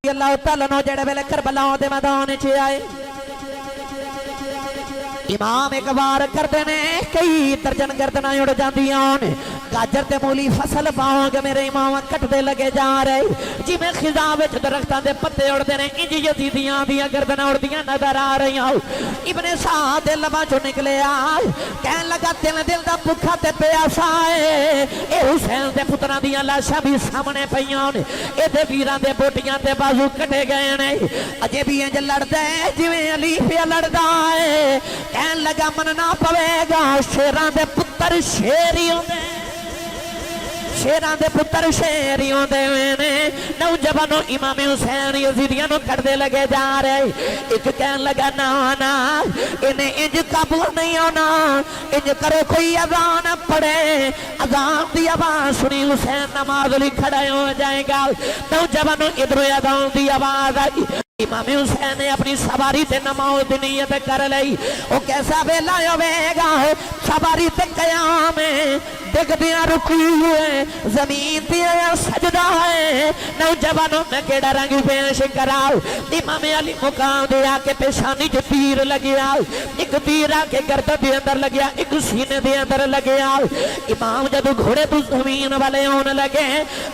اللہ تعالیٰ نو جڑے ویلے کربلا دے میدان چ آئے امام ایک بار کردے نے کئی درجن گردناں اڑ جاندیاں نے گاجر تے مولی فصل باغ میرے امام کٹدے لگے جا رہے جی میں خزاں وچ درختاں دے پتے اڑدے نے انج یزیدیاں دیاں گردناں اڑدیاں نظر آ رہیاں ابن سعد دے لباں چوں نکلے آئے کہن لگا دل دا بھکھا تے پیاسا ہے اے حسین دے پتراں دیاں لاشاں بھی سامنے پیاں نے اے دے ویراں دے بوٹیاں تے بازو کٹے گئے نے اجے بھی انج لڑدا ہے جویں علی پیا لڑدا ہے کہن لگا مننا پوے گا شیراں دے پتر شیری ہوندے شیراں دے پتر شیری ہوندے نے نوجوانوں امام حسین یزیدیاں نو کردے لگے جا رہے ایک کہن لگا نا نا انہیں انج قابو نہیں ہونا انج کرو کوئی اذان پڑھے اذان دی آواز سنی حسین نماز لی کھڑے ہو جائے گا نوجوانوں ادھر اذان دی آواز آئی امام حسین نے اپنی سواری تے نماز دی نیت کر لئی او کیسا ویلا ہوے گا سواری تے قیام دیکھ دیا رکوع ہے زمین دیا سجدہ ہے نوجوانوں میں کیڑا رنگ پیش کراؤ امام علی مقام دیا کے پیشانی جو تیر لگیا ایک تیر آکے گردن دے اندر لگیا ایک سینے دے اندر لگیا امام جدو گھوڑے تو زمین والے ہونے لگے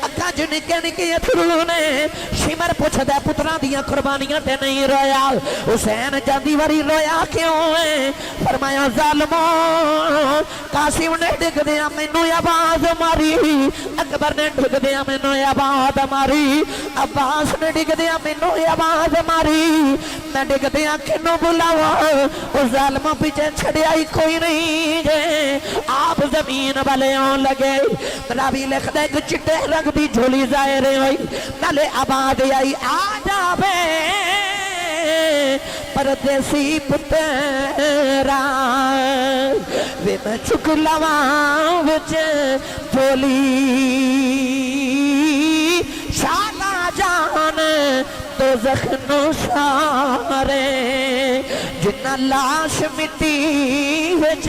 اکھا جو نکے نکے اتھرو نے شمر پوچھ دے پتران دیا قربانیاں تے نہیں رویا حسین جاندی وری رویا کیوں ہے فرمایا ظالموں قاسم نے ڈگ دیا مینو آواز ماری اکبر نے ڈگ دیا مینو آواز ماری عباس نے ڈگ دیا مینو آواز ماری میں ڈگ دیا کنو بلاوا اس ظالموں پیچھے چھڑیا ہی کوئی نہیں جے آپ زمین والے ہوں لگے راوی لکھ دے کہ چٹے رنگ دی جھولی ظاہر ہوئی نالے آواز آئی آ جاوے پردیسی پترا وے میں چک لواں وچ بولی شالا جان دوزخ نو سارے جنہ لاش مٹی وچ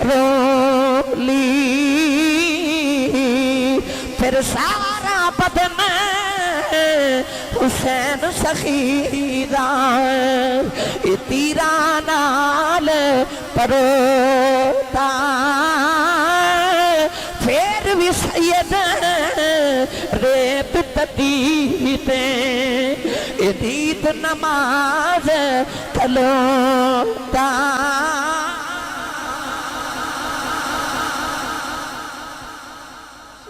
رولی پھر سارا بدن حسین سخیدہ تیرا نال پروتا پھر بھی سید ریت تدیتے دید نماز کلوتا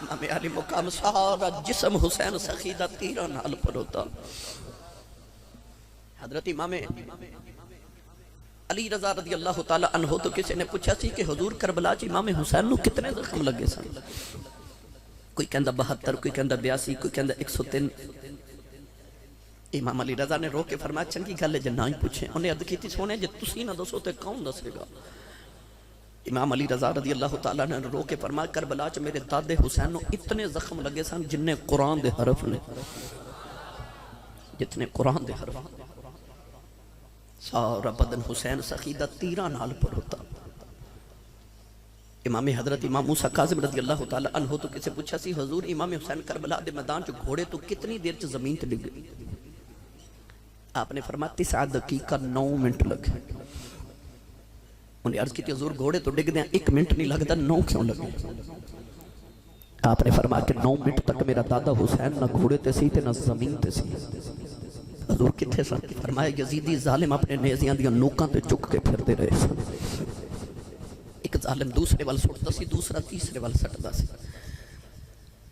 امام علی مقام سارا جسم حسین سخیدہ تیرہ نال پر ہوتا حضرت امام علی رضا رضی اللہ تعالیٰ عنہ تو کسی نے پوچھا سی کہ حضور کربلا چ امام حسین نو کتنے زخم لگے سن کوئی کہندا 72 کوئی کہندا 82 کوئی کہندا 103 امام علی رضا نے رو کے فرمایا چنگی گل ہے جے نہ ہی پوچھے انہیں عرض کیتی سونے جے تسی نہ دسو تے کون دسے گا امام علی رضا رضی اللہ تعالیٰ نے رو کے فرمایا کربلا چ میرے دادے حسین نو اتنے زخم لگے سن جننے قرآن دے حرف نے جتنے قرآن دے حرف سارا بدن حسین سخیدہ تیرہ نال پر ہوتا امام حضرت امام موسیٰ کاظم رضی اللہ تعالیٰ عنہ تو کسے پوچھا سی حضور امام حسین کربلا دے میدان جو گھوڑے تو کتنی دیر چ زمین تے ڈگ گئی آپ نے فرمایا 9 دقیقہ 9 منٹ لگے انہیں عرض کی تھی حضور گھوڑے تو ڈگ دیں 1 منٹ نہیں لگتا 9 کیوں لگے آپ نے فرمایا کہ 9 منٹ تک میرا دادا حسین نہ گھوڑے تے سی تے نہ زمین تے سی حضور کتھے سن فرمایا یزیدی ظالم اپنے نیزیاں دیاں نوکاں تے چک کے پھر دے رہے سن ایک ظالم دوسرے وال سٹتا سی دوسرا تیسرے وال سٹتا سی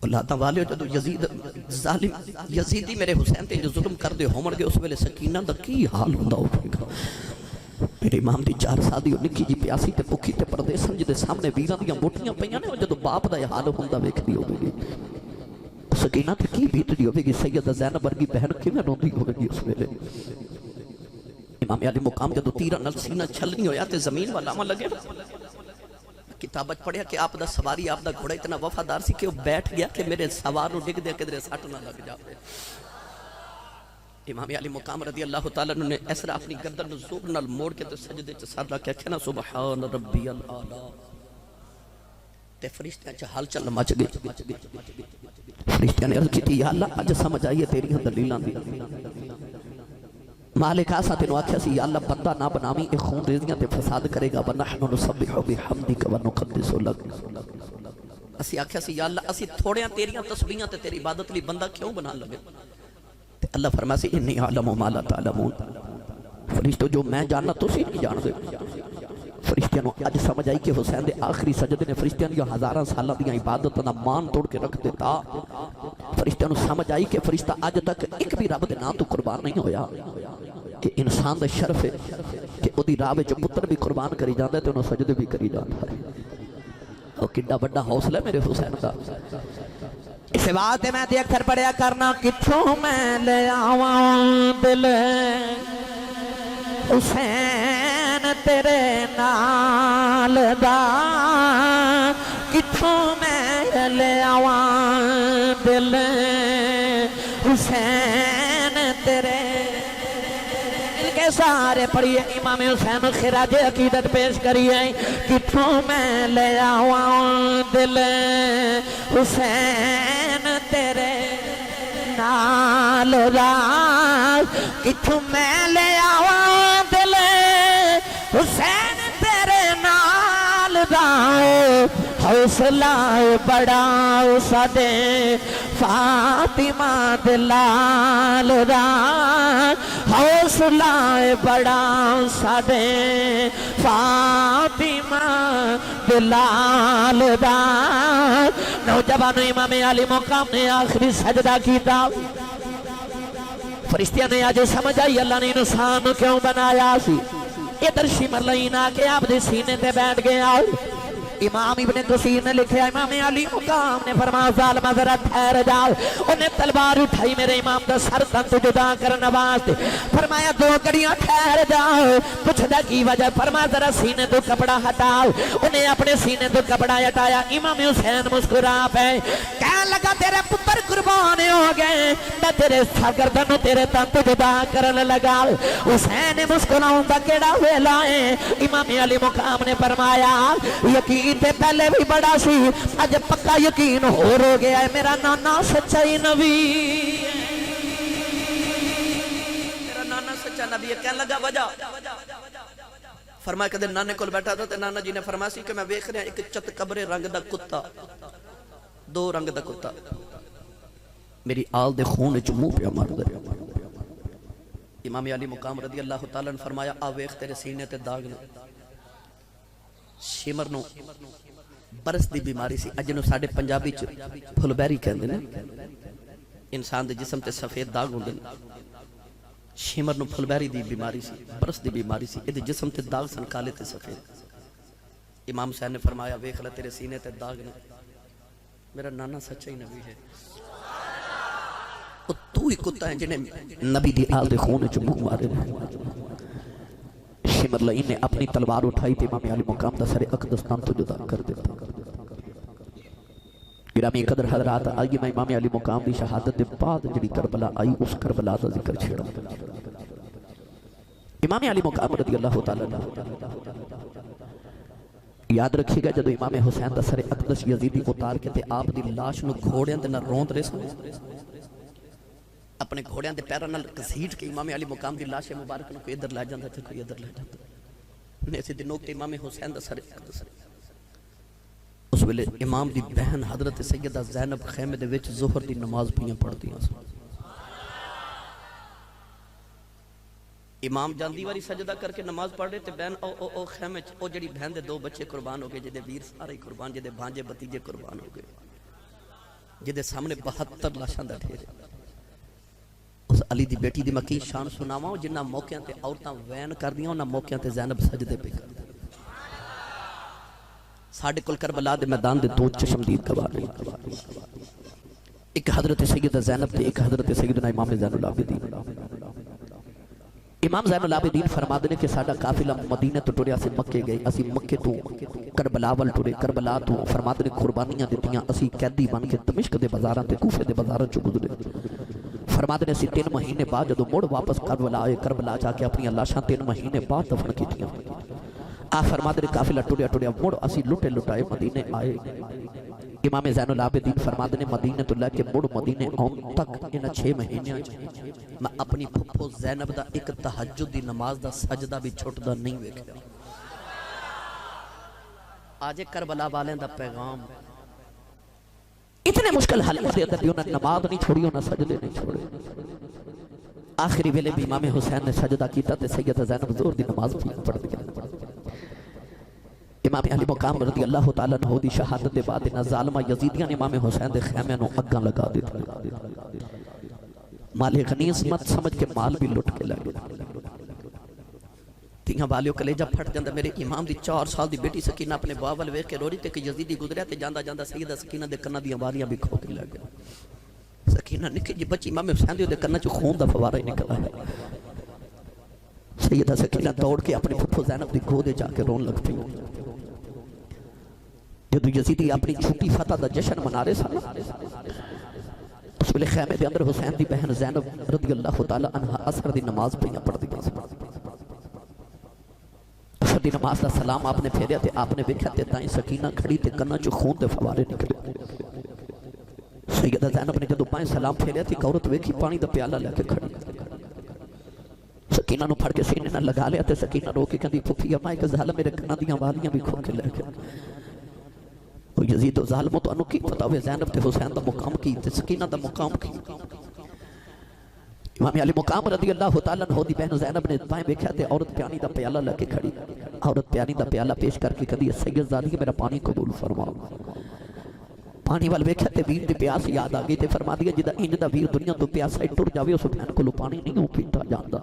اولاداں والے جدو یزید ظالم یزیدی میرے حسین تے جو ظلم کر دے ہومڑ گے اس ویلے سکینہ دا کی حال ہوندا ہوے گا میرے امام دی 4 سال دی نکی جی پیاسی تے بھوکی تے پردے سن جدے سامنے ویراں دیاں موٹیاں پیاں نے جدو باپ دا یہ حال ہوندا ویکھدی ہوے گی سکینہ تے کی بیتدی ہوے گی سیدہ زینب ورگی بہن کیویں روندی ہوے گی اس ویلے امام علی مقام جدو تیرہ نال سینہ چھلنی ہویا تے زمین والا آواں لگے کتابت پڑھیا کہ آپ دا سواری آپ دا گھوڑا اتنا وفادار سی کہ وہ بیٹھ گیا کہ میرے سوار نو ڈگ دے کدھر سٹ نہ لگ جاوے امام علی مقام رضی اللہ تعالیٰ نے ایسرا اپنی گردن زور نال موڑ کے تو سجدے چ سر رکھ کے کہنا سبحان ربی الاعلی تے فرشتیاں چ حل چل مچ گئی. فرشتیاں نے عرض کی یا اللہ اج سمجھ آئی ہے تیریاں دلیلاں دی. مالک آسا تینوں آکھیا سی یا اللہ بندہ نہ بناویں اے خون ریزیاں تے فساد کرے گا ونحن نسبح بحمدک ونقدس لک. اسی آکھیا سی یا اللہ اسی تھوڑیاں تیریاں تسبیحاں تے تیری عبادت لی بندہ کیوں بنا لگے. تے اللہ فرمایا سی انی اعلم ما لا تعلمون. فرشتوں جو میں جاننا تسی نہیں جان دے. فرشتیاں نو اج سمجھ آئی کہ حسین دے آخری سجدے نے فرشتیاں دی ہزاراں سالاں دی عبادت دا مان توڑ کے رکھ دیتا. فرشتیاں نو سمجھ آئی کہ فرشتہ اج تک ایک بھی رب دے نام تو قربان نہیں ہویا. کہ انسان دا شرف ہے کہ او دی راہ وچ پتر بھی قربان کری جاندا ہے تے انہوں سجدے بھی کری جاندا ہے. او کڈا بڑا حوصلہ ہے میرے حسین دا. اس بات میں تے اکثر پڑھیا کرنا کتھوں میں لے آواں دل حسین تیرے نال دا. کتھوں میں لے آواں دل حسین تیرے. کے سارے پڑھیے امام حسین خراج عقیدت پیش کریے. کتھوں میں لے آواں دل حسین تیرے نال دا. کتھوں میں لے آواں دل حسین تیرے نال دا. حوصلہ بڑا سدے فاطمہ دلال دا. حوصلہ بڑا سدے فاطمہ دلال دا. نوجوان امام علی مقام نے آخری سجدہ کیتا. فرشتیاں نے آج سمجھ آئی اللہ نے انسان کیوں بنایا سی. ادھر شمر لین آ کے آپ دے سینے تے بیٹھ گیا. امام ابن کثیر نے لکھا امام علی مقام نے فرمایا ظالمہ ذرا ٹھہر جاؤ. انہیں تلوار اٹھائی میرے امام دا سر تن تو جدا کرنا واسطے. فرمایا دو گھڑیاں ٹھہر جاؤ. پوچھدا کی وجہ. فرمایا ذرا سینے تو کپڑا ہٹاؤ. انہیں اپنے سینے تو کپڑا ہٹایا. امام حسین مسکرا پے کہنے لگا تیرے پتر قربان ہو گئے میں تیرے سرگردن تیرے تن تو جدا کرنے لگا. حسین مسکراؤں دا کیڑا ویلا ہے. امام علی مقام نے فرمایا یقین تے پہلے بھی بڑا سی اج پکا یقین ہو گیا ہے میرا نانا سچائی نبی. میرا نانا سچا نبی ہے. کہنے لگا وجہ. فرمایا کہ نانے کول بیٹھا تھا تے نانا جی نے فرمایا سی کہ میں ویکھ رہا ایک چت قبرے رنگ دا کتا. دو رنگ دا کتا میری آل دے خون وچ منہ پیا مار دے. امام علی مقام رضی اللہ تعالیٰ نے فرمایا آ ویکھ تیرے سینے تے داغ نے. شمر نو برس دی بیماری سی. اج نو ساڈے پنجابی چ پھل بیری کہندے نے. انسان دے جسم تے سفید داغ ہوندے نے. شمر نو پھل بیری دی بیماری سی. برس دی بیماری سی. اے جسم تے داغ سن کالے تے سفید. امام حسین نے فرمایا ویکھ لے تیرے سینے تے داغ نے. میرا نانا سچا ہی نبی ہے. او تو ہی کتا ہے جنہیں نبی دی آل دے خون وچ منہ مارے. شمر لئین نے اپنی تلوار اٹھائی تے امام علی مقام دا سر اقدستان تو جدا کر دیتا. گرامی قدر حضرات آئیے میں امام علی مقام دی شہادت دے بعد جڑی کربلا آئی اس کربلا دا ذکر چھیڑا. امام علی مقام رضی اللہ تعالیٰ یاد رکھیے گا جدو امام حسین دا سر اقدس یزیدی اتار کے تے آپ دی لاش نو گھوڑیاں دے نہ روند رہے سن. اپنے گھوڑیاں دے پیرا نال کسیٹ کے امام علی مقام دی لاش مبارک نو کوئی ادھر لے جاندہ تھا کوئی ادھر لے جاندہ. نیسے دنوں کے امام حسین دا سر اقدس. اس ویلے امام دی بہن حضرت سیدہ زینب خیمے دے وچ ظہر دی نماز پیاں پڑھتی ہیں. امام جاندی واری سجدہ کر کے نماز پڑھ رہے تے بہن او خیمے او جڑی بہن دے دو بچے قربان ہو گئے جدے ویر سارے قربان جدے بھانجے بتیجے قربان ہو گئے جدے سامنے 72 لاشاں دا ڈھیر. اس علی دی بیٹی دی مکی شان سناواں جنہ موقعوں تے عورتاں وین کر دیاں انہاں موقعوں تے زینب سجدے پہ کر دی. ساڈے کول کربلا دے میدان دے دو چشمدید گواہ نے. ایک حضرت سیدہ زینب تے ایک حضرت سیدنا امام زین العابدین. امام زین العابدین فرما دے کہ ساڈا قافلہ مدینہ تو ٹریا سے مکے گئے. اسی مکے تو کربلا ول ٹرے. کربلا تو فرما دے قربانیاں دتیاں. اسی قیدی بن کے دمشق دے بازاراں تے کوفے دے بازاراں چ گزرے. فرما دے اسی 3 مہینے بعد جدو مڑ واپس کربلا آئے کربلا جا کے اپنی لاشاں 3 مہینے بعد دفن کیتیاں. آ فرماتے نے قافلہ ٹریا ٹریا مڑ اسی لٹے لٹائے مدینے آئے امام زین العابدین فرماتے نے مدینہ تو لے کے مڑ مدینے آن تک انہاں 6 مہینے میں اپنی پھپھو زینب دا ایک تہجد دی نماز دا سجدہ بھی چھٹدا نہیں ویکھیا آج کربلا والے دا پیغام اتنے مشکل حالت دے اندر بھی انہاں نماز نہیں چھوڑی انہاں سجدے نہیں چھوڑے آخری ویلے بھی امام حسین نے سجدہ کیتا تے سیدہ زینب زور دی نماز پڑھ دی امام علی مقام رضی اللہ تعالیٰ عنہ دی شہادت دے بعد انہاں ظالمہ یزیدیاں نے امام حسین دے خیمے نو اگاں لگا دیتا مال غنیمت سمجھ کے مال بھی لٹ کے لگے تیہاں والیو کلیجہ پھٹ جاندہ میرے امام دی 4 سال دی بیٹی سکینہ اپنے باول ویکھ کے رو رہی تے کہ یزیدی گزریا تے جاندہ جاندہ سیدہ سکینہ دے کنہ دی والیاں بھی کھو کے لگے سکینہ نکھے جی بچی امام حسین دے کنہ چو خون دا فوارہ ہی نکلا ہے سیدہ سکینہ دوڑ کے اپنے پھپھو زینب دی گودے جا کے رون لگ پئی جدو یزیدی اپنی چھوٹی فتح دا جشن منا رہے سارے اس ویلے خیمے دے اندر حسین دی بہن زینب رضی اللہ تعالی عنہ اثر دی نماز پڑھیا پڑھ دی اثر دی نماز دا سلام آپ نے پھیریا تے آپ نے ویکھیا تے تائیں سکینہ کھڑی تے کنہ جو خون دے فوارے نکلے سیدہ زینب نے جدو پائیں سلام پھیریا تے عورت ویکھی پانی دا پیالہ لے کے کھڑی سکینہ نو پھڑ کے سینے نہ لگا لیا تے سکینہ رو کے کہندی پھپھی اما ایک ظالم میرے کنہ دیاں والیاں بھی کھو کے لے کے یزید و ظالموں تو انو کی پتا ہوئے زینب تے حسین دا مقام کی تے سکینہ دا مقام کی امام علی مقام رضی اللہ تعالیٰ عنہ دی بہن زینب نے پائیں بیکھا تے عورت پیانی دا پیالہ لے کے کھڑی عورت پیانی دا پیالہ پیش کر کے کہدی سید زادی میرا پانی قبول فرماؤ پانی وال بیکھا تے ویر دی پیاس یاد آگئی تے فرما دیا جدہ انج دا ویر دنیا تو پیاس ہے ٹر جاوے اس بہن کو لو پانی نہیں ہوں پیتا جاندہ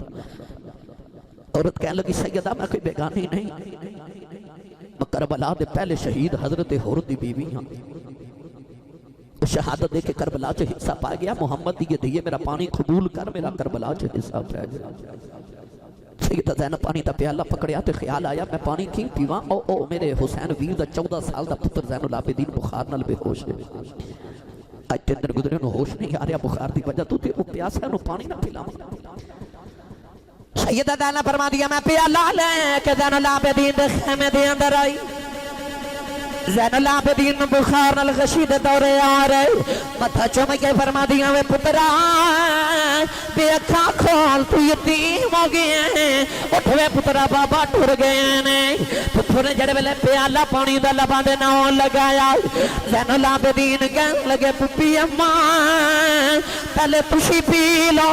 عورت کہنے لگی سیدہ میں کوئی بیگانی نہیں کربلا دے پہلے شہید حضرت حور دی بیوی ہاں شہادت دے کے کربلا چے حصہ پا گیا محمد دیئے دیئے میرا پانی قبول کر میرا کربلا چے حصہ پا گیا سیدہ زینب پانی تا پیالہ پکڑیا تے خیال آیا میں پانی کی پیواں او میرے حسین ویر دا 14 سال دا پتر زین العابدین بخار نال بے ہوش ہے آج تین دن گزرے انہوں ہوش نہیں آ رہا بخار دی وجہ تو تے وہ پیاس ہے انہوں پانی نہ پلا سیدہ زینب فرما دیا میں پیالہ لے کہ زین العابدین دے خیمے دے اندر آئی زین العابدین بخار نال غشید دورے آ رہے متھا چومے کے فرما دیا وے پترا بے اکھا کھول تو یتیم ہو گئے ہیں اٹھوے پترا بابا ٹور گئے ہیں پتھو نے جڑے ویلے پیالہ پانی دا لبا دے ناؤں لگایا زین العابدین کہن لگے پپی اماں پہلے تشی پی لو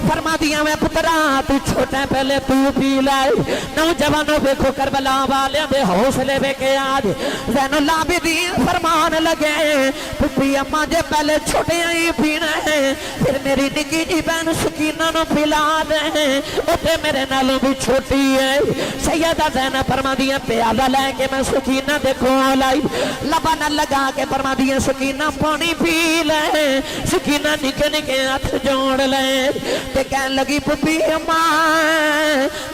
فرما دیا وے پترا تو چھوٹے پہلے تو پی لائے نوجوانوں بے کھو کربلا والے دے حوصلے بے کے آج زین العابدین فرمان لگے پپی اماں جے پہلے چھوٹے آئی پینا ہے پھر میری نکی جی بہن سکینہ نو پلا دے اتے میرے نالوں بھی چھوٹی ہے سیدہ زینب فرما دیا پیالہ لے کے میں سکینہ دے کھول آئی لبا نہ لگا کے فرما دیا سکینہ پانی پی لے سکینہ نکے نکے ہاتھ جوڑ لے تے کہن لگی پپی اماں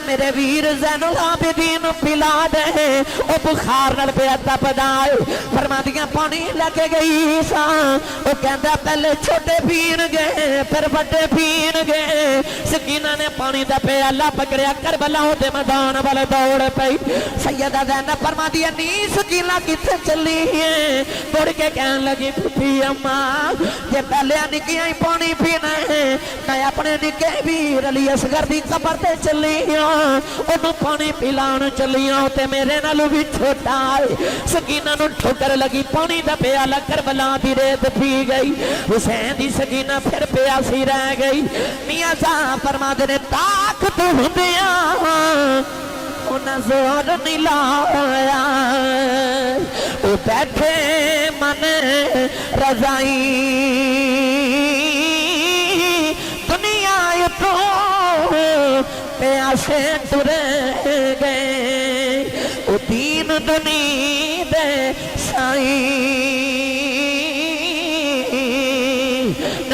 میرے ویر زین العابدین پلا دے او بخار نال پہ اتا پدائے فرما دیا پانی لگے گئی سا او کہندہ پہلے چھوٹے پین گئے پھر بڑے پین گئے سکینہ نے پانی دا پیالہ پکڑیا کربلا ہوتے میدان والے دوڑ پئی سیدہ زینب فرما دیا نی سکینہ کتے چلی ہے توڑ کے کہن لگی پھپھی اماں یہ پہلے نکی آئی پانی پینا ہے میں اپنے نکے ویر علی اصغر دی قبر تے چلی ہوں انہوں پانی پلان چلی ہوں تے میرے نالو بھی چھوٹا ہے سکینہ نو ٹھوکر لگی پانی دا پیالہ کربلا دی ریت پی گئی حسین دی سکینہ پھر پیاسی رہ گئی میاں صاحب فرما دے طاقت ہندیاں انہاں زور نہیں لایا او بیٹھے من رضائی دنیا تو پیاسے ٹرے گئے او دین دنی دے سائی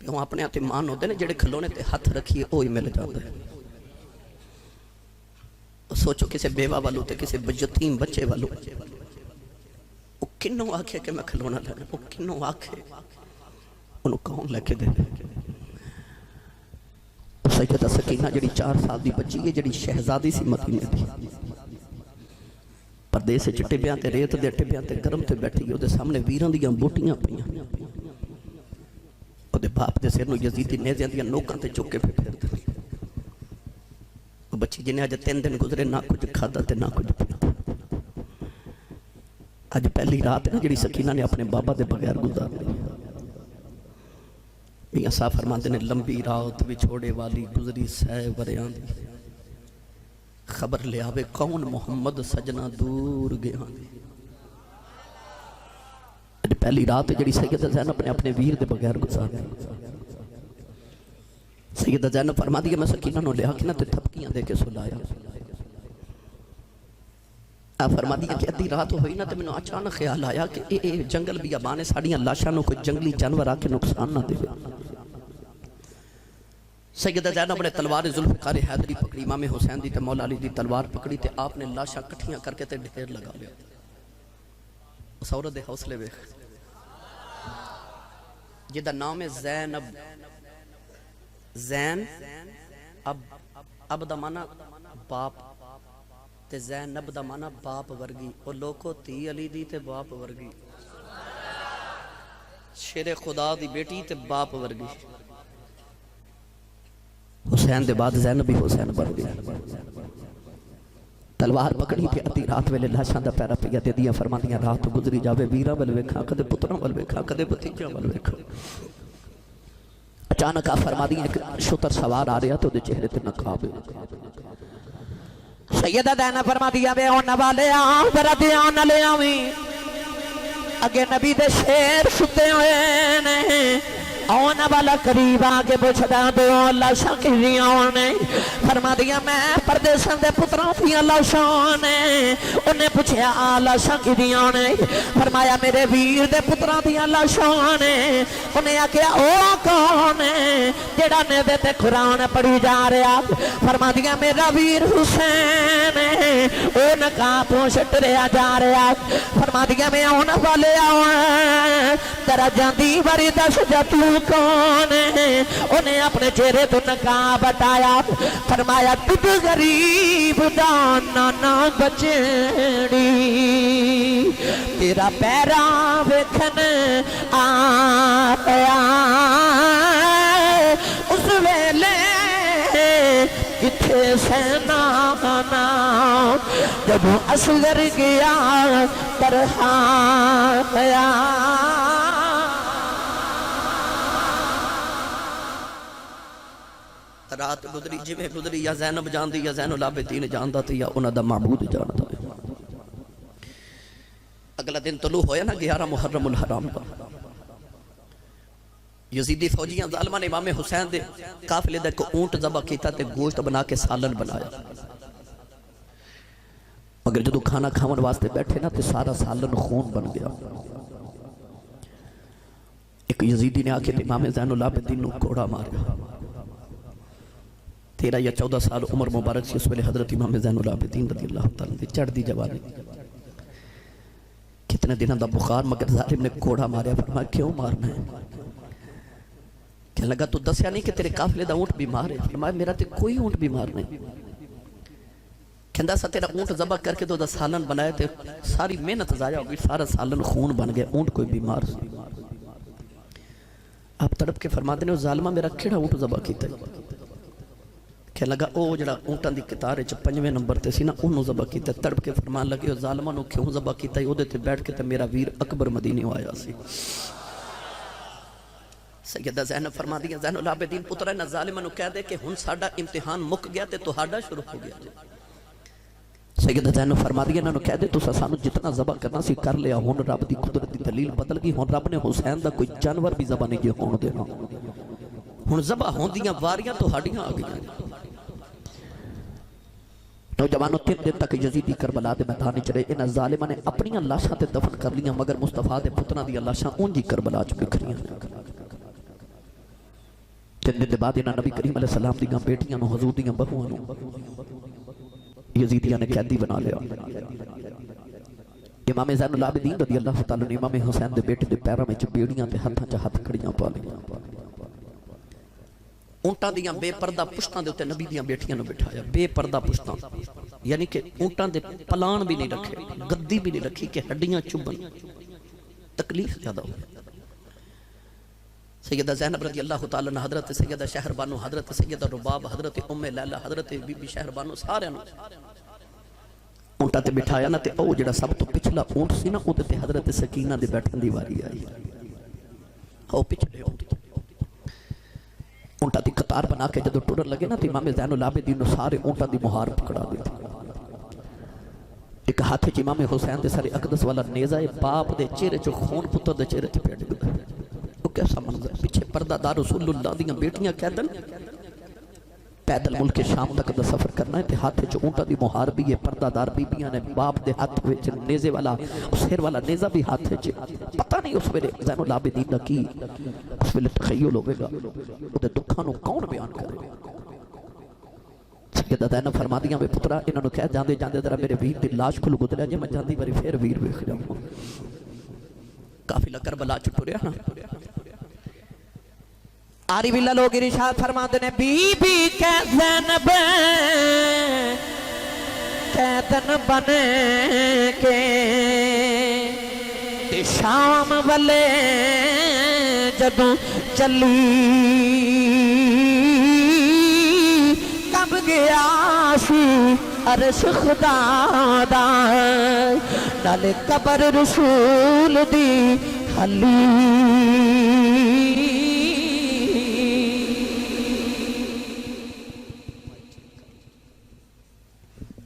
پیو اپنے آتے مان ہوتے ہیں جڑے کھلونے تے ہاتھ رکھیے وہی مل جاتا ہے. سوچو کسی بیوہ والوں تے کسی یتیم بچے والوں وہ کنوں آکھے کہ میں کھلونا لینا, وہ کنوں آکھے انہوں کون لے کے دے. سیدہ سکینہ جڑی 4 سال دی بچی ہے, جڑی شہزادی سی مدینے دی, پردیس سے ٹبیاں تے ریت دے ٹبیاں تے گرم تے بیٹھی ہے, وہ دے سامنے ویران دیاں بوٹیاں پئیاں, وہ دے باپ دے سر نو یزیدی نیزیاں دیاں نوکاں تے چکے پھر دے. وہ بچی جنہیں آج 3 دن گزرے نہ کچھ کھادا تے نہ کچھ پیتا. آج پہلی رات ہے نا جڑی سکینہ نے اپنے بابا دے بغیر گزار لی. میاں صاحب فرماتے نے لمبی رات بچھوڑے والی گزری سہ وریاں دی, خبر لے آوے کون محمد سجنا دور گیا دی. پہلی رات جڑی سیدہ زینب نے اپنے ویر دے بغیر گزار لی. سیدہ زینب فرما دیا میں سکینہ نو لیا کہ نہ تے تھپکیاں دے کے سلایا. آپ فرما دیا کہ ادھی رات ہوئی نا تے میں نے اچانک خیال آیا کہ اے جنگل بیابانے ساڑیاں لاشاں نو کوئی جنگلی جانور آ کے نقصان نہ دے. سیدہ زینب نے تلوار ذوالفقار حیدری پکڑی, امام حسین دی تے مولا علی دی تلوار پکڑی تے آپ نے لاشاں کٹھیاں کر کے تے ڈھیر لگا لیا. اس عورت دے حوصلے ویکھ جدا نام ہے زینب. زین اب دا مانا باپ تے زینب دا مانا باپ ورگی, او لوکو تی علی دی تے باپ ورگی, شیر خدا دی بیٹی تے باپ ورگی. حسین دے بعد زینب بھی حسین بن گئی. تلوار پکڑی تے ادھی رات ویلے لاشاں دا پیرا پیا دے دیا فرما دیا رات گزری جاوے ویراں ول ویکھاں کدے پتراں ول ویکھاں کدے بھتیجاں ول ویکھاں. اچانک آپ فرما دیا ایک شتر سوار آ رہا تو دے چہرے تے نقاب. سیدہ زینب فرما دیا بے ہونا والے آن ذرا دھیان نہ لے آویں, اگے نبی دے شیر ستے ہوئے نے. آنا والا قریب آگے پوچھدا دو لاشاں کیویں نے. فرما دیا میں پردیساں دے پتراں دیاں لاشاں نے. انہیں پوچھیا آ لاشاں کیویں نے. فرمایا میرے ویر دے پتراں دیاں لاشاں نے. انہیں آکھیا او کون ہے جڑا نیزے تے قرآن پڑھی جا رہا. فرما دیا میرا ویر حسین ہے, او نقاب چھٹریا جا رہا. فرما دیا میں آنا والے آؤں تیرا جاندی وری دس جا تو کون ہے. انہیں اپنے چہرے تو نقاب ہٹایا. فرمایا تجھ غریب دا نانا بچڑی تیرا پیرا ویکھن آیا. اس ویلے کتھے سینانا جب اصغر گیا ترہا گیا. رات گزری جویں گزری یا زینب جاندی یا زین العابدین جاندا تے یا انہاں دا معبود جاندا. اگلا دن طلوع ہویا نا 11 محرم الحرام کا. یزیدی فوجیاں ظالماں نے امام حسین دے قافلے دا کو اونٹ ذبح کیتا تے گوشت بنا کے سالن بنایا. مگر جدو کھانا کھاون واسطے بیٹھے نا تے سارا سالن خون بن گیا. ایک یزیدی نے آ کے امام زین العابدین نو کوڑا ماریا. 13 یا 14 سال عمر مبارک سی اس ویلے حضرت امام زین العابدین رضی اللہ تعالیٰ دی چڑھ دی جوانی. کتنے دنوں دا بخار, مگر ظالم نے کوڑا ماریا. فرمایا کیوں مارنا ہے؟ کہنے لگا تو دسیا نہیں کہ تیرے قافلے دا اونٹ بیمار ہے. فرمایا میرا تے کوئی اونٹ بیمار نہیں. کہندا سا تیرا اونٹ ذبح کر کے تو دا سالن بنایا تے ساری محنت ضائع ہو گئی, سارا سالن خون بن گیا, اونٹ کوئی بیمار سی. آپ تڑپ کے فرماتے ہیں ظالمہ میرا کیڑا اونٹ ذبح کیتا ہے؟ کہنے لگا او جڑا اونٹاں دی قطار وچ 5ویں نمبر تے سی نا اونوں ذبح کیتا. تڑپ کے فرمان لگے ظالماں نو کیوں ذبح کیتا ہے؟ اودے تے بیٹھ کے تے میرا ویر اکبر مدینی آیا سی. سیدہ زینب فرما دیا زین العابدین پترا نہ ظالماں نو کہہ دے کہ ہن ساڈا امتحان مک گیا تے تہاڈا شروع ہو گیا. سیدہ زینب فرما دیا انہاں نو کہہ دے تساں سانو جتنا ذبح کرنا سی کر لیا, ہن رب دی قدرت دی دلیل بدل گئی. ہن رب نے حسین دا کوئی جانور بھی ذبح نہیں ہون دینا. ہن ذبح ہوندیاں واریاں تہاڈیاں آ گئیاں. نوجوانوں 3 دن تک یزیدی کربلا دے میدان وچ رہے. انہاں ظالماں نے اپنیاں لاشاں تے دفن کر لیاں, مگر مصطفیٰ دے پتراں دیاں لاشاں اونج ہی کربلا وچ بکھریاں. چند دن بعد انہاں نبی کریم علیہ السلام دیاں بیٹیاں نو حضور دیاں بہواں نو یزیدیاں نے قیدی بنا لیا. امام زین العابدین رضی اللہ تعالیٰ نے امام حسین دے بیٹے دے پیراں وچ بیڑیاں تے ہتھاں چ ہتھ کھڑیاں پا لیا. اونٹاں دیاں بے پردہ پشتاں دے اوتے نبی دیاں بیٹیاں نو بٹھایا. بے پردہ پشتاں یعنی کہ اونٹاں دے پلان بھی نہیں رکھے, گدی بھی نہیں رکھی کہ ہڈیاں چبن, تکلیف زیادہ ہو. سیدہ زینب رضی اللہ تعالیٰ عنہ, حضرت سیدہ شہر بانو, حضرت سیدہ رباب, حضرت ام لیلہ, حضرت بی بی شہر بانو, سارے نو اونٹاں تے بٹھایا نا. تے او جڑا سب تو پچھلا اونٹ سی نا اودے تے حضرت سکینہ دے بیٹھن دی واری آئی. او پچھلے اونٹاں دی قطار بنا کے جدوں ٹرن لگے نا تے امام زین العابدین نے سارے اونٹاں دی مہار پکڑا دیتی. ایک ہاتھ وچ امام حسین دے سر اقدس والا نیزہ باپ دے چہرے چ خون پتر دے چہرے تے پھیڑ گیا. او کیسا منظر, پیچھے پردہ دار رسول اللہ دیاں بیٹیاں کہدن پیدل ملک شام تک دا سفر کرنا ہے تے ہاتھ وچ اونٹاں دی مہار بھی ہے. پردہ دار بیبیاں نے باپ دے ہاتھ وچ نیزے والا سر والا نیزہ بھی ہاتھ وچ. پتہ نہیں اس ویلے زین العابدین دا کی اس ویلے تخیل ہوے گا, اودے دکھاں نو کون بیان کرے گا. سیدہ زینب فرمادیاں وے پترا انہاں نو کہہ جاندے جاندے ذرا میرے ویر دی لاش کھل گزریا جے میں جاندی واری پھر ویر ویکھ جاواں. قافلہ کربلا چ ٹریا نا. آری باللہ لوگ ارشاد فرماتے ہیں بی بی کہ زینب قیدن بنے کے تے شام والے جدوں چلی کب گیا سی عرش خدا دا نالے قبر رسول دی خلی.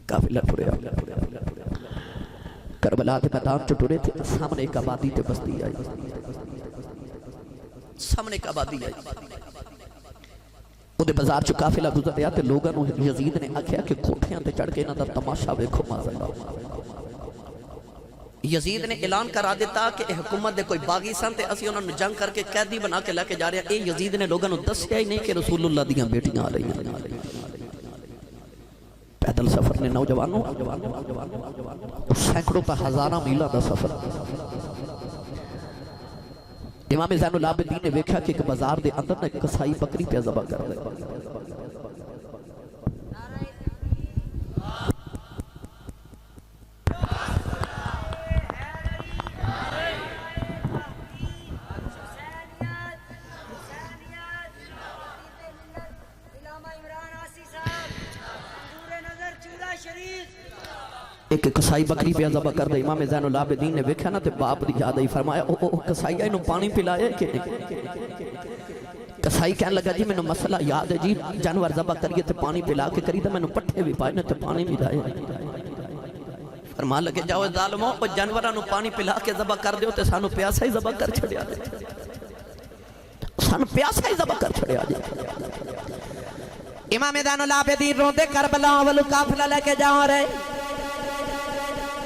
قافلہ ٹریا کربلا کے میدان چ ٹرے تھے. سامنے ایک آبادی تے بستی آئی, سامنے ایک آبادی آئی. اودے بازار چ قافلہ گزر رہا تے لوگاں نو یزید نے آکھیا کہ کوٹھیاں تے چڑھ کے انہاں دا تماشا ویکھو ماشاءاللہ. یزید نے اعلان کرا دیتا کہ حکومت دے کوئی باغی سن تے اسی انہاں نو جنگ کر کے قیدی بنا کے لے کے جا رہے ہیں. اے یزید نے لوگاں نو دسیا ہی نہیں کہ رسول اللہ دیاں بیٹیاں آ رہی ہیں. پیدل سفر نے نوجوانوں سینکڑوں تا ہزاراں میلاں دا سفر. امام زین العابدین نے ویکھا کہ ایک بازار دے اندر ایک کسائی بکری پہ ذبح کر رہا ہے. ایک کسائی بکری پہ ذبح کر دے. امام زین العابدین نے ویکھا نا تے باپ دی یاد آئی. فرمایا او کسائی اینو پانی پلایا کہ نہیں. کسائی کہنے لگا جی میں نے مسئلہ یاد ہے جی, جانور ذبح کریے تے پانی پلا کے کری تے میں نے پٹھے بھی پائے تے پانی بھی لائے. فرمان لگے جاؤ ظالمو او جانوراں نو پانی پلا کے ذبح کر دیو تے سانو پیاسا ہی ذبح کر چھڑیا جے. سانو پیاسا ہی ذبح کر چھڑیا جے. امام زین العابدین روندے کربلا والو قافلہ لے کے جا رہے.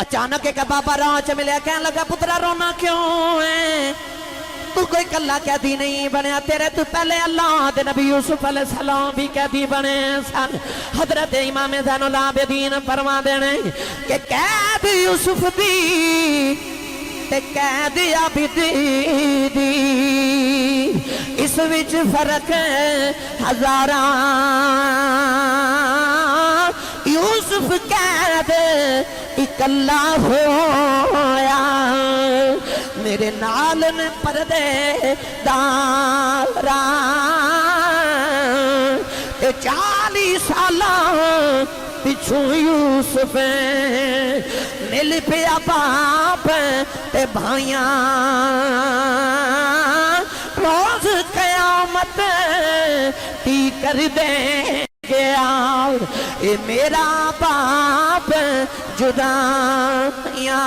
اچانک ایک بابا راہ چ ملیا, کہنے لگا پترا رونا کیوں ہے, تو کوئی کلا قیدی نہیں بنیا, تیرے تو پہلے اللہ دے نبی یوسف علیہ السلام بھی قیدی بنے سن. حضرت امام زین العابدین فرما دینے کہ قید یوسف دی تے قید عابدی دی اس وچ فرق ہزاراں. یوسف قید اکلا ہویا, میرے نال نے پردے داراں 40 سالاں پچھو یوسف مل پیا باپ تے بھائیاں. روز قیامت کی کر دیں گیا اے میرا باپ جدائیاں.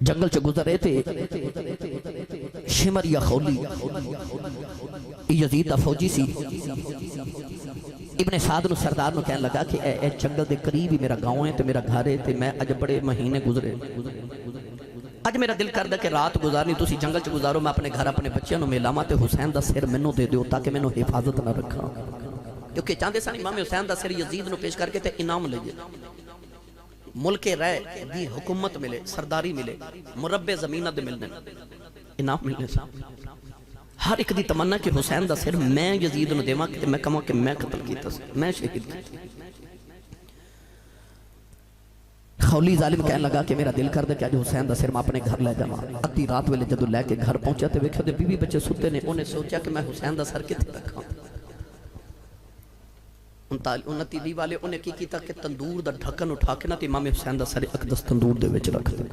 جنگل چ گزرے تے شمر یا خولی یزید دا فوجی سی ابن سعد نو سردار نو کہنے لگا کہ اے جنگل دے قریب ہی میرا گاؤں ہے تے میرا گھر ہے تے میں اج بڑے مہینے گزرے اج میرا دل کردا کہ رات گزارنی تسی جنگل چ گزارو میں اپنے گھر اپنے بچیاں نو میلاواں تے حسین دا سر مینوں دے دیو تاکہ مینوں حفاظت نہ رکھاں کیونکہ چاہندے سن امام حسین دا سر یزید نو پیش کر کے تے انعام لئیے ملک رائے دی حکومت ملے سرداری ملے مربع زمینہ دے ملنے انعام ملنے سا ہر ایک دی تمنا کہ حسین دا سر میں یزید نو دیواں کہ میں کہاں کہ میں قتل کیتا سا میں شہید کیتا خولی ظالم کہنے لگا کہ میرا دل کر دے کہ آج حسین دا سر میں اپنے گھر لے جاواں ادھی رات ویلے جدو لے کے گھر پہنچا تے ویکھیا تے بیوی بچے ستے نے انہیں سوچا کہ میں حسین دا سر کتے رکھاں 29 والے انہیں کی کیتا کہ تندور دا ڈھکن اٹھا کے نا تے امام حسین دا سر اقدس تندور دے وچ رکھ دے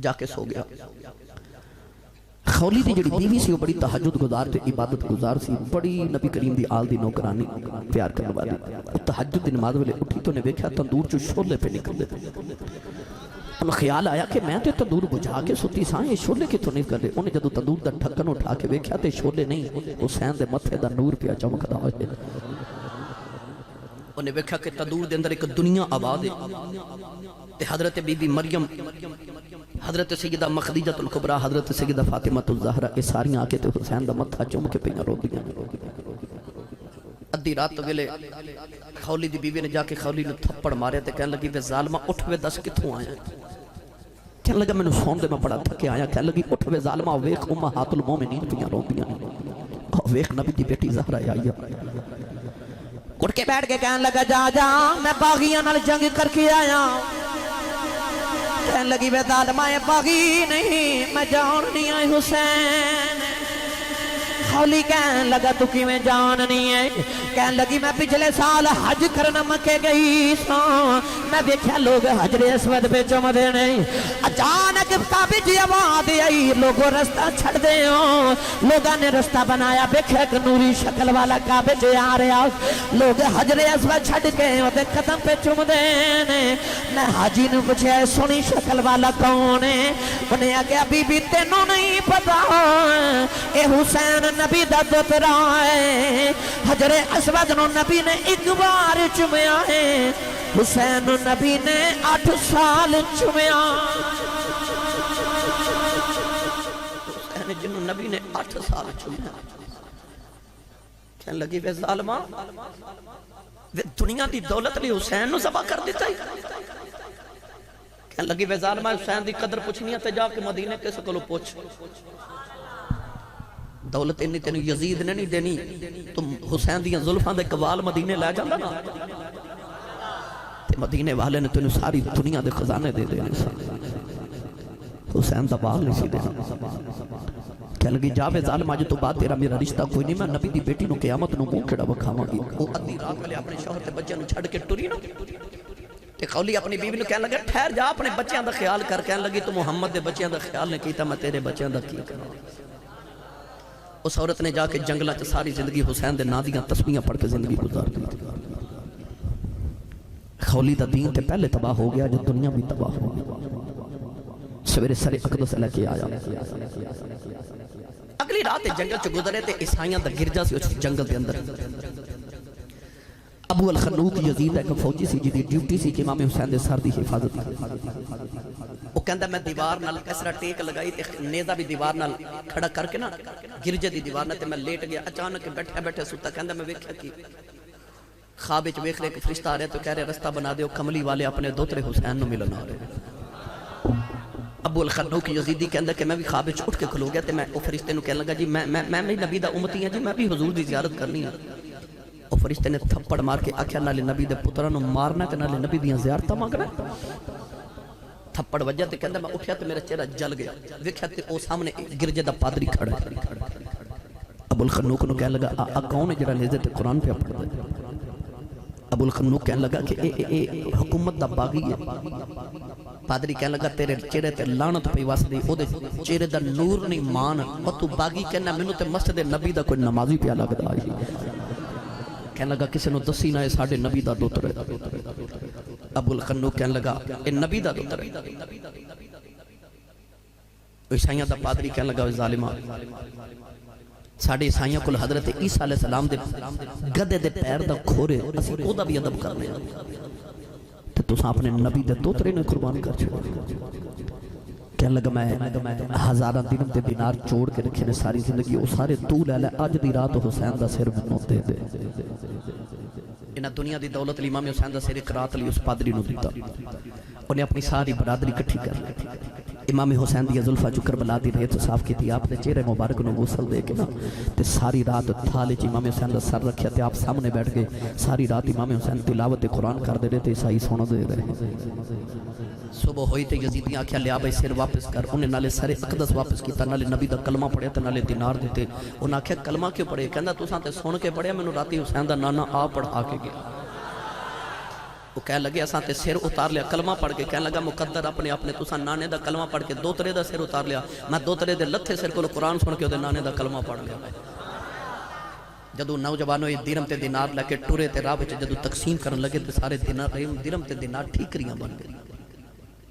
جا کے سو گیا خولی دی جڑی بیوی سی وہ بڑی تہجد گزار تے عبادت گزار سی بڑی نبی کریم دی آل دی نوکرانی پیار کرنے والی تہجد دی نماز ویلے اٹھی تو نے ویکھیا تندور چوں شولے پہ نکل دے ان خیال آیا کہ میں تے تندور بجھا کے ستی ساں یہ شولے کتوں نہیں کر رہے انہیں جدو تندور دا ڈھکن اٹھا کے ویکھیا تے شولے نہیں حسین دے متھے دا نور پیا چمکدا ہوئے انہیں ویکھیا کہ تندور دے اندر ایک دنیا آباد ہے تے حضرت بی بی مریم حضرت سیدہ مخدیجۃ الکبریٰ حضرت سیدہ فاطمہ الزہرا یہ ساریاں آ کے تے حسین دا متھا چوم کے پیاں رو دیاں ادھی رات ویلے خولی دی بیوی نے جا کے خولی نے تھپڑ مارے تے کہنے لگی وے ظالمہ اٹھ وے دس کتھوں آیا کہنے لگا میں نے سون دے میں بڑا تھکے آیا کہنے لگی اٹھ وے ظالمہ ویکھ امہات المومنین پیاں رو دیاں ویکھ نبی دی بیٹی زہرا آئی اٹھ کے بیٹھ کے کہنے لگا جا جا میں باغیاں نال جنگ کر کے آیا کہنے لگی بے ظالمہ باغی نہیں میں جان نہیں آئی حسین خولی کہنے لگا تو کی میں جان نہیں ہے کہنے لگی میں پچھلے سال حج کرنا مکے گئی سا میں دیکھا لوگ حجر اسود پہ چم دے نہیں اچانک کعبے کی آواز آئی لوگوں رستہ چھڑ دے ہوں لوگوں نے رستہ بنایا دیکھا ایک نوری شکل والا کعبے سے آ رہا لوگ حجر اسود چھڑ کے ہوتے قدم پہ چم دے میں حاجی نے پوچھا سونی شکل والا کون ہے انہیں آگیا بی بی تینوں نہیں پتا اے حسین نبی دا دوترا ہے حجر اسود نو نبی نے ایک بار چمیا ہے حسین نبی نے 8 سال چمیا حسین جنہوں نبی نے 8 سال چمیا کہنے لگی وے ظالمہ وے دنیا دی دولت لی حسین نو ذبح کر دیتا ہی کہنے لگی وے ظالمہ حسین دی قدر پوچھنی ہے تے جا کے مدینے کس کلو پوچھ دولت انہی تینو یزید نے نہیں دینی تم حسین دیاں ظلفان دے قوال مدینے لے جاندہ نا تے مدینے والے نے تینو ساری دنیا دے خزانے دے دے حسین دا بال نہیں سی دینا کہہ لگی جاوے ظالم آج تو بات تیرا میرا رشتہ کوئی نہیں میں نبی دی بیٹی نو قیامت نو منہ کھڑا بکھاواں گی وہ ادھی رات والے اپنے شوہر تے بچے نو چھڑ کے ٹری نا تے خولی اپنی بیوی نو کہنے لگا ٹھہر جا اپنے بچیاں دا خیال کر کہنے لگی تو محمد دے بچیاں دا خیال نہیں کیتا میں تیرے بچیاں دا کی کروں اس عورت نے جا کے جنگلہ چ ساری زندگی حسین دے نادیاں تسبیحاں پڑھ کے زندگی گزار دی خولی دا دین تے پہلے تباہ ہو گیا جو دنیا بھی تباہ ہو گیا سویرے سر اقدس لے کے آیا اگلی رات جنگل چ گزرے تے عیسائیاں دا گرجا سی اس جنگل دے اندر ابو الخنوق یزید ایک فوجی سی جی ڈیوٹی سی کہ امام حسین دے سر دی حفاظت وہ کہندا میں دیوار نال اس طرح ٹیک لگائی تے نیزہ بھی دیوار نال کھڑا کر کے نا گرجے دی دیوار نال تے میں لیٹ گیا اچانک بیٹھے بیٹھے ستا کہندا میں ویکھیا کہ خواب وچ ویکھ لے کہ فرشتہ آ رہے تو کہہ رہے رستہ بنا دیو کملی والے اپنے دوترے حسین نو ملن آ رہے ابو الخنوق یزیدی کہندا کہ میں بھی خواب وچ اٹھ کے کھلو گیا تے میں او فرشتے نو کہن لگا جی میں بھی نبی دا امتی ہاں جی میں بھی حضور دی زیارت کرنی ہے او فرشتے نے تھپڑ مار کے آکھیا نالے نبی دے پتراں نو مارنا تے نالے نبی دیاں زیارتاں منگنا تھپڑ وجہ تے کہندا میں اٹھیا تے میرا چہرہ جل گیا ویکھیا تے او سامنے گرجے دا پادری کھڑا ہے ابو الخنوق نو کہن لگا آ کون ہے جڑا نیزے تے قرآن پہ پڑھدا ہے ابو الخنوق کہن لگا کہ اے حکومت دا باغی ہے پادری کہن لگا تیرے چہرے تے لعنت پئی وسدی او دے چہرے دا نور نہیں مان او تو باغی کہنا مینوں تے مسجد نبی دا کوئی نمازی پیا لگدا ہے کہن لگا کسے نو دسی نہ ساڈے نبی دا دوتر ہے ابو الخنو کہنے لگا اے نبی دا دتر ہے. عیسائیاں دا پادری کہنے لگا ظالمہ ساڑھے عیسائیاں کل حضرت عیسیٰ علیہ السلام دے گدے دے پیر دا کھورے اسی او دا بھی ادب کرنے تو تساں اپنے نبی دے دوترے نے قربان کر چھوڑ. کہنے لگا میں ہزارہ دنم دے دینار چھوڑ کے رکھے نے ساری زندگی وہ سارے تو لے لے آج دی رات حسین دا سر منو دے دے. انہاں دنیا دی دولت امام حسین دا سر اقرات لی اس پادری نو دیتا. انہیں اپنی ساری برادری کٹھی کر لی. امام حسین دی زلفہ جو کربلا دی ریت صاف کی تھی آپ نے چہرے مبارک نو غسل دے کے نا تے ساری رات تھالے چ امام حسین دا سر رکھیا تے آپ سامنے بیٹھ گئے ساری رات امام حسین تلاوت قرآن کر دے رہے تے عیسائی سونا دے رہے. صبح ہوئی تے یزیدیاں آکھیا لیا بھائی سر واپس کر. انہیں نالے سر اقدس واپس کیتا نالے نبی دا کلمہ پڑھیا تے نالے دینار دیتے. انہیں آکھیا کلمہ کیوں پڑھے؟ کہندا تساں تے سن کے پڑھیا میں راتی حسین دا نانا آ پڑھا کے گیا. وہ کہہ لگے اساں تے سر اتار لیا کلمہ پڑھ کے. کہنے لگا مقدر اپنے تساں نانے دا کلمہ پڑھ کے دوترے دا سر اتار لیا. میں دوترے دے لتھے سر کو قرآن سن کے دے نانے دا کلمہ پڑھ لیا. جدو نوجوانوں یہ درم تے دینار لے کے ٹورے تے راہ وچ جدو تقسیم کرن لگے تے سارے درم تے دینار ٹھیکریاں بن گئی.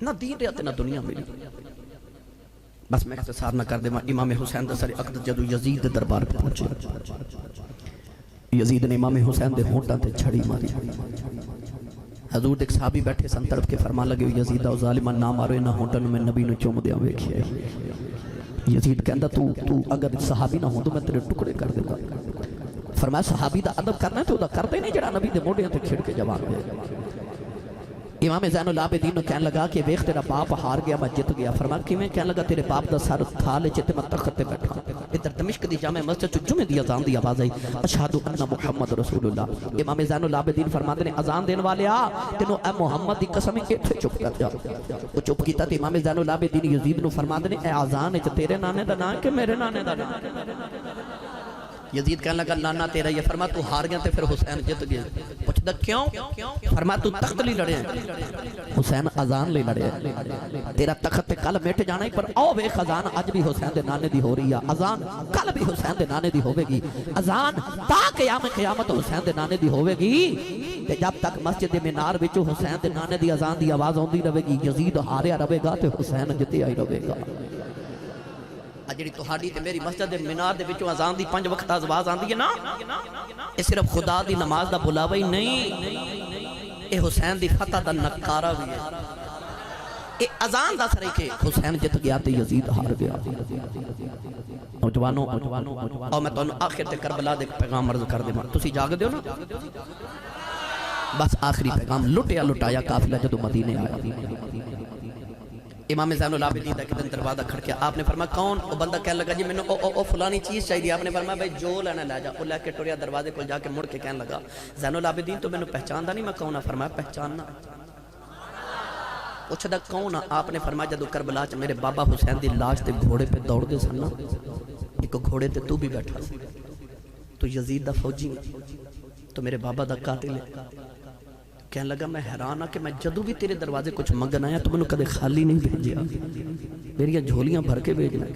نہ دین رہا تے نہ دنیا ملی. بس میں اختصار نہ کر دے. امام حسین دا سر اقدس جدو یزید دے دربار پہ پہنچے یزید نے امام حسین دے ہونٹاں تے چھڑی ماری. حضور ایک صحابی بیٹھے سن طرف کے فرمان لگے یزید او ظالمہ نہ مارو نہ ہونٹن میں نبی نے چوم دیا ویکھیا. یزید کہندا تو اگر صحابی نہ ہوں تو میں تیرے ٹکڑے کر دیتا. فرمایا صحابی دا ادب کرنا ہے تو دا کرتے نہیں جڑا نبی دے موڑیاں تے کھڑ کے جواب دے. امام زین العابدین کہنے لگا کہ ویکھ تیرا باپ ہار گیا میں جت گیا. فرمایا کیویں؟ کہنے لگا تیرے باپ دا سر تھالے چ تے میں تخت تے بیٹھا. ادھر دمشق دی جامع مسجد چ جمعے دی اذان دی آواز آئی اشہد ان محمد رسول اللہ. امام زین العابدین فرماتے نے اذان دین والے آ تینوں اے محمد دی قسم ایتھے چپ کر جا. وہ چپ کیتا تے امام زین العابدین یزید نو فرماتے نے اے اذان وچ تیرے نانے دا نام کہ میرے نانے دا نام؟ یزید کہنے لگا نانا تیرا. یہ فرما تو ہار گیا تے پھر حسین جت گیا. پوچھتا کیوں؟ فرما تو تخت لی لڑے حسین اذان لے لڑے. تیرا تخت تے کل مٹ جانا ہی پر او ویکھ اذان اج بھی حسین دے نانے دی ہو رہی ہے. اذان کل بھی حسین دے نانے دی ہوے گی. اذان تا قیامت حسین دے نانے دی ہوے گی. تے جب تک مسجد دے مینار وچ حسین دے نانے دی اذان دی آواز ہوندی رہے گی یزید ہاریا رہے گا تے حسین جتیا ہی رہے گا. اجڑی تہاڈی تے میری مسجد دے مینار دے وچوں اذان دی 5 وقت آواز آندی ہے نا اے صرف خدا دی نماز دا بلاوا ہی نہیں اے حسین دی فتح دا نکارہ بھی ہے. اے اذان دا سر کہ حسین جت گیا تے یزید ہار گیا. نوجوانوں اور میں تانوں آخر تے کربلا دے پیغام عرض کر دیواں. تسی جاگ دیو نا بس آخری پیغام لٹیا لٹایا قافلہ جدوں مدینے آیا. امام زین العابدین دا کدن دروازہ کھڑکیا. آپ نے فرمایا کون؟ وہ بندہ کہنے لگا جی میں نے فلانی چیز چاہیے. آپ نے فرمایا بھائی جو لینا لے جا. وہ لے کے ٹریا دروازے کو جا کے مڑ کے کہنے لگا زین العابدین تو میں نے پہچاندا نہیں میں کون؟ فرمایا پہچاننا. پوچھدا کون؟ آپ نے فرمایا جدو کربلا چ میرے بابا حسین دی لاش تے گھوڑے پہ دوڑ دے سن ایک گھوڑے تے تو بھی بیٹھا سی. تو یزید دا فوجی تو میرے بابا دا قاتل ہے. کہنے لگا میں حیران ہاں کہ میں جدو بھی تیرے دروازے کچھ منگن آیا تو میں نے کدے خالی نہیں بھیجیا. میری جھولیاں بھر کے بھیجنا.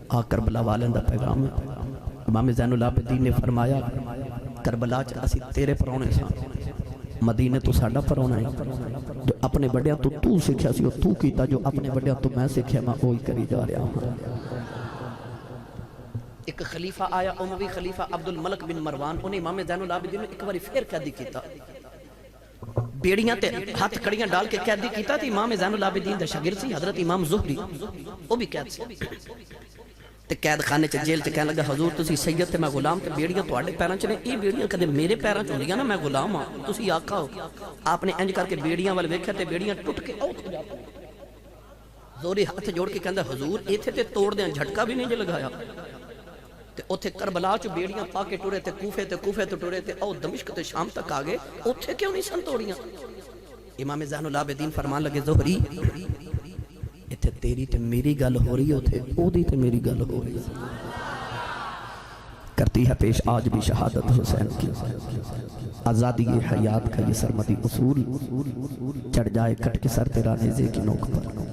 آ کربلا والوں دا پیغام ہے. امام زین العابدین نے فرمایا کربلا چ اسی تیرے پرونے سان مدینے تو ساڈا پرونا ہے. جو اپنے بڑیاں تو سکھیا سی تو کیتا جو اپنے بڑیاں تو میں سکھیا میں وہی کری جا رہا ہوں. ایک خلیفہ آیا اموی خلیفہ عبد الملک بن مروان. انہیں امام زین العابدین نے ایک باری پھر قیدی کیتا. بیڑیاں تے ہاتھ کڑیاں ڈال کے قیدی کیتا تھی. امام زین العابدین دا شاگرد سی حضرت امام زہری وہ بھی قید سی. تے قید خانے چ جیل تے کہنے لگا حضور تسی سید تے میں غلام تے بیڑیاں تواڈے پیراں چ نے. اے بیڑیاں کدے میرے پیراں چ ہوندیاں نا میں غلام ہاں تسی آقا ہو. آپ نے انج کر کے بیڑیاں ول ویکھیا تے بیڑیاں ٹوٹ کے اوتھ جا پئیں. زوری ہاتھ جوڑ کے کہندا حضور ایتھے تے توڑ دیاں جھٹکا بھی نہیں جے لگایا. تے اوتھے کربلا چ بیڑیاں پا کے ٹرے تے کوفے تے ٹرے تے او دمشق تے شام تک آ گئے. اوتھے کیوں نہیں سن توڑیاں؟ امام زین العابدین فرمان لگے زہری ایتھے تیری تے میری گل ہو رہی ہے اوتھے او دی تے میری گل ہو رہی ہے. کرتی ہے پیش آج بھی شہادت حسین کی. آزادی حیات کا یہ سرمدی اصول چڑھ جائے کٹ کے سر تیرا نیزے کی نوک پر.